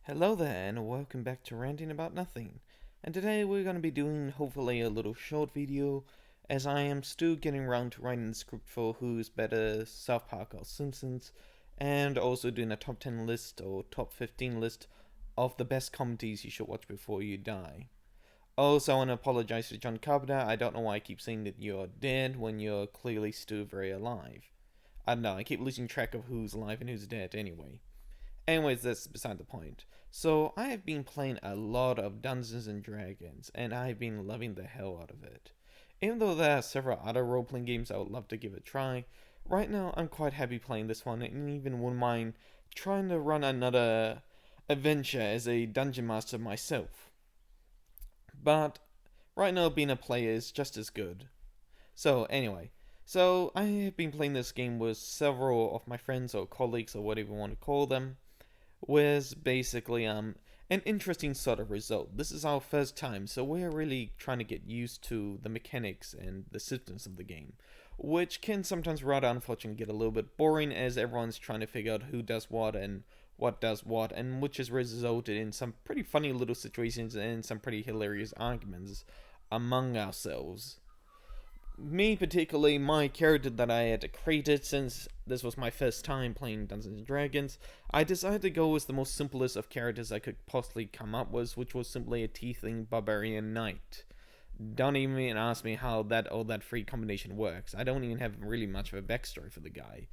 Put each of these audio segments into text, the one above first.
Hello there, and welcome back to Ranting About Nothing. And today we're going to be doing hopefully a little short video, as I am still getting around to writing the script for Who's Better, South Park or Simpsons, and also doing a top 10 list or top 15 list of the best comedies you should watch before you die. Also, I want to apologize to John Carpenter. I don't know why I keep saying that you're dead when you're clearly still very alive. I don't know, I keep losing track of who's alive and who's dead anyway. Anyways, that's beside the point. So, I have been playing a lot of Dungeons and Dragons, and I've been loving the hell out of it. Even though there are several other role playing games I would love to give a try, right now I'm quite happy playing this one and even wouldn't mind trying to run another adventure as a dungeon master myself. But right now, being a player is just as good. So I have been playing this game with several of my friends or colleagues or whatever you want to call them, was basically an interesting sort of result. This is our first time, so we're really trying to get used to the mechanics and the systems of the game, which can sometimes rather unfortunately get a little bit boring as everyone's trying to figure out who does what and what does what, and which has resulted in some pretty funny little situations and some pretty hilarious arguments among ourselves. Me particularly, my character that I had created, since this was my first time playing Dungeons and Dragons, I decided to go with the most simplest of characters I could possibly come up with, which was simply a tiefling barbarian knight. Don't even ask me how that free combination works. I don't even have really much of a backstory for the guy.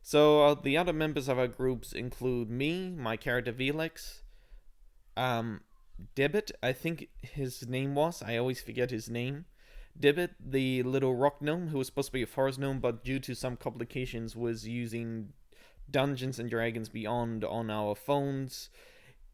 So the other members of our groups include me, my character Velix, um, Debit, I think his name was. I always forget his name. Dibbit, the little rock gnome who was supposed to be a forest gnome, but due to some complications was using Dungeons and Dragons Beyond on our phones.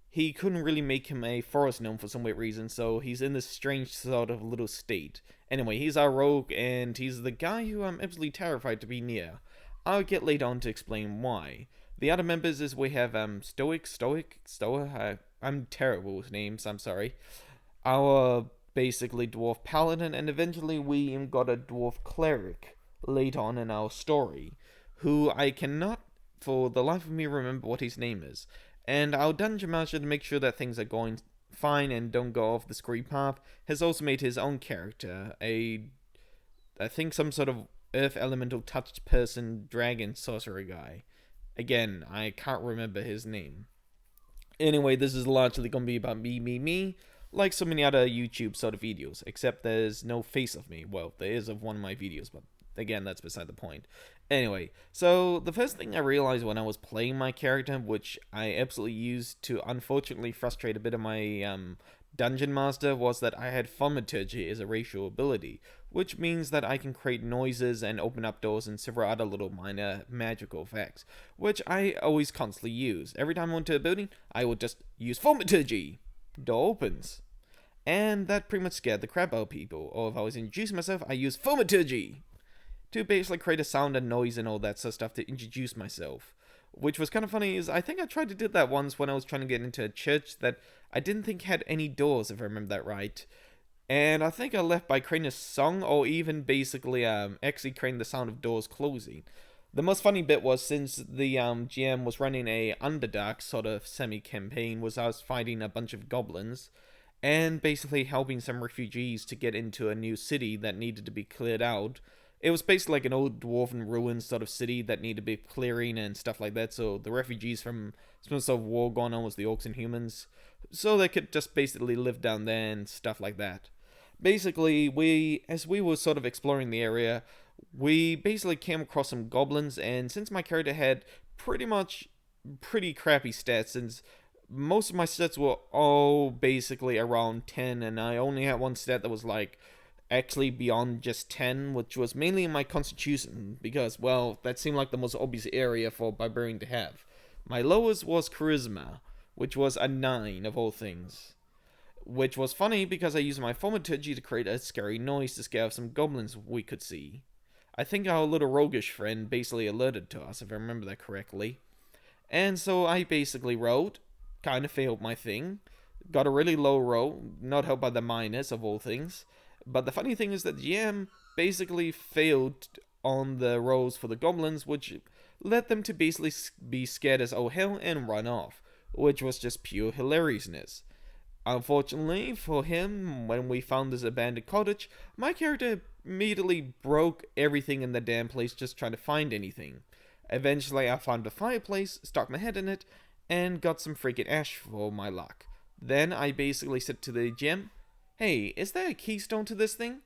He couldn't really make him a forest gnome for some weird reason, so he's in this strange sort of little state. Anyway, he's our rogue, and he's the guy who I'm absolutely terrified to be near. I'll get later on to explain why. The other members is we have Stoa. I'm terrible with names. I'm sorry. Our basically dwarf paladin, and eventually we even got a dwarf cleric later on in our story, who I cannot for the life of me remember what his name is. And our dungeon master, to make sure that things are going fine and don't go off the screen path, has also made his own character, I think some sort of earth elemental touched person dragon sorcerer guy. Again, I can't remember his name. Anyway, this is largely gonna be about me, like so many other YouTube sort of videos, except there's no face of me. Well, there is of one of my videos, but again, that's beside the point. Anyway, so the first thing I realized when I was playing my character, which I absolutely used to unfortunately frustrate a bit of my dungeon master, was that I had thaumaturgy as a racial ability, which means that I can create noises and open up doors and several other little minor magical effects, which I always constantly use. Every time I went to a building, I would just use thaumaturgy. Door opens. And that pretty much scared the crap out of people. Or if I was introducing myself, I use thaumaturgy to basically create a sound and noise and all that sort of stuff to introduce myself. Which was kind of funny is I think I tried to do that once when I was trying to get into a church that I didn't think had any doors, if I remember that right. And I think I left by creating a song or even basically actually creating the sound of doors closing. The most funny bit was since the GM was running a Underdark sort of semi-campaign, was I was fighting a bunch of goblins and basically helping some refugees to get into a new city that needed to be cleared out. It was basically like an old dwarven ruin sort of city that needed to be clearing and stuff like that, so the refugees from some sort of war going on with the orcs and humans, so they could just basically live down there and stuff like that. Basically, as we were sort of exploring the area, we basically came across some goblins, and since my character had pretty crappy stats, since most of my stats were all basically around 10, and I only had one stat that was like actually beyond just 10, which was mainly in my constitution, because, well, that seemed like the most obvious area for barbarian to have. My lowest was charisma, which was a 9 of all things. Which was funny because I used my thaumaturgy to create a scary noise to scare off some goblins we could see. I think our little roguish friend basically alerted to us, if I remember that correctly. And so I basically rolled, kind of failed my thing, got a really low roll, not helped by the minus of all things. But the funny thing is that GM basically failed on the rolls for the goblins, which led them to basically be scared as oh hell and run off. which was just pure hilariousness. Unfortunately for him, when we found this abandoned cottage, my character immediately broke everything in the damn place just trying to find anything. Eventually, I found a fireplace, stuck my head in it, and got some freaking ash for my luck. Then I basically said to the GM, "Hey, is there a keystone to this thing?"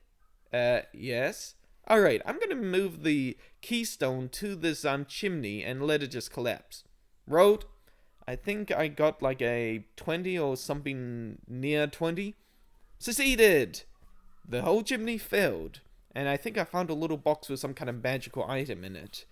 Yes. Alright, I'm gonna move the keystone to this chimney and let it just collapse. Road, I think I got like a 20 or something near 20. Succeeded! The whole chimney failed, and I think I found a little box with some kind of magical item in it.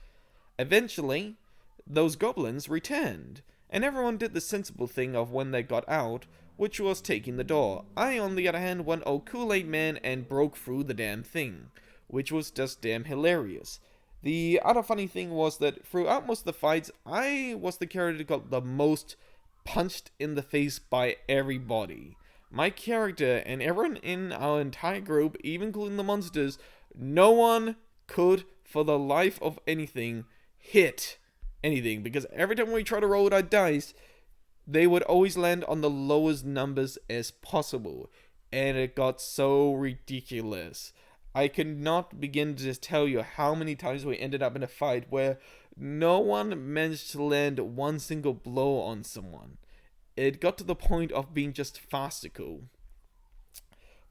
Eventually, those goblins returned, and everyone did the sensible thing of when they got out, which was taking the door. I, on the other hand, went all Kool-Aid Man and broke through the damn thing, which was just damn hilarious. The other funny thing was that throughout most of the fights, I was the character that got the most punched in the face by everybody. My character and everyone in our entire group, even including the monsters, no one could, for the life of anything, hit anything. Because every time we try to roll our dice, they would always land on the lowest numbers as possible. And it got so ridiculous. I could not begin to just tell you how many times we ended up in a fight where no one managed to land one single blow on someone. It got to the point of being just farcical.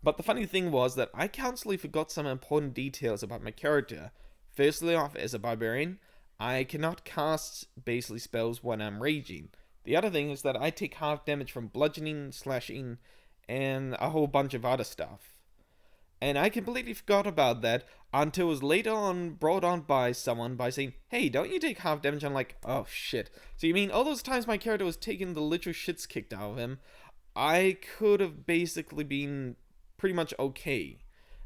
But the funny thing was that I constantly forgot some important details about my character. Firstly off, as a barbarian, I cannot cast basically spells when I'm raging. The other thing is that I take half damage from bludgeoning, slashing, and a whole bunch of other stuff. And I completely forgot about that until it was later on brought on by someone by saying, "Hey, don't you take half damage?" I'm like, oh shit. So you mean all those times my character was taking the literal shits kicked out of him, I could have basically been pretty much okay.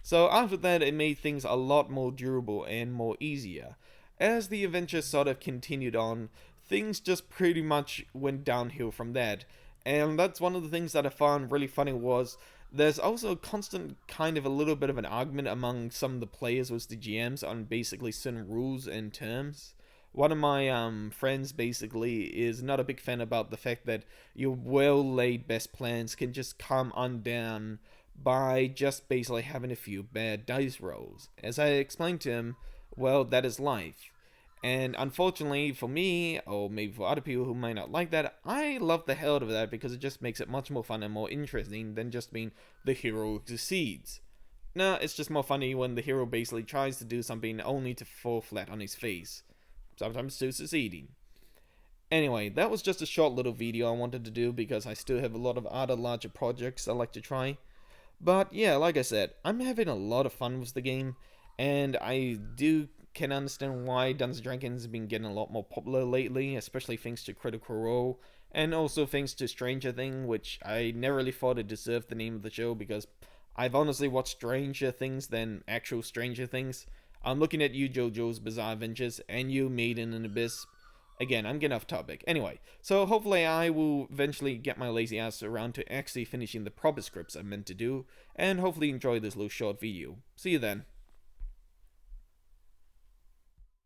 So after that, it made things a lot more durable and more easier. As the adventure sort of continued on, things just pretty much went downhill from that. And that's one of the things that I found really funny was there's also a constant kind of a little bit of an argument among some of the players with the GMs on basically certain rules and terms. One of my friends basically is not a big fan about the fact that your well-laid best plans can just come undone by just basically having a few bad dice rolls. As I explained to him, well, that is life. And unfortunately for me, or maybe for other people who might not like that, I love the hell out of that because it just makes it much more fun and more interesting than just being the hero who succeeds. No, it's just more funny when the hero basically tries to do something only to fall flat on his face, sometimes still succeeding. Anyway, that was just a short little video I wanted to do because I still have a lot of other larger projects I like to try. But yeah, like I said, I'm having a lot of fun with the game, and I can understand why Dungeons & Dragons has been getting a lot more popular lately, especially thanks to Critical Role, and also thanks to Stranger Things, which I never really thought it deserved the name of the show, because I've honestly watched Stranger Things than actual Stranger Things. I'm looking at you, JoJo's Bizarre Adventures, and you, Maiden in Abyss. Again, I'm getting off topic. Anyway, so hopefully I will eventually get my lazy ass around to actually finishing the proper scripts I meant to do, and hopefully enjoy this little short video. See you then.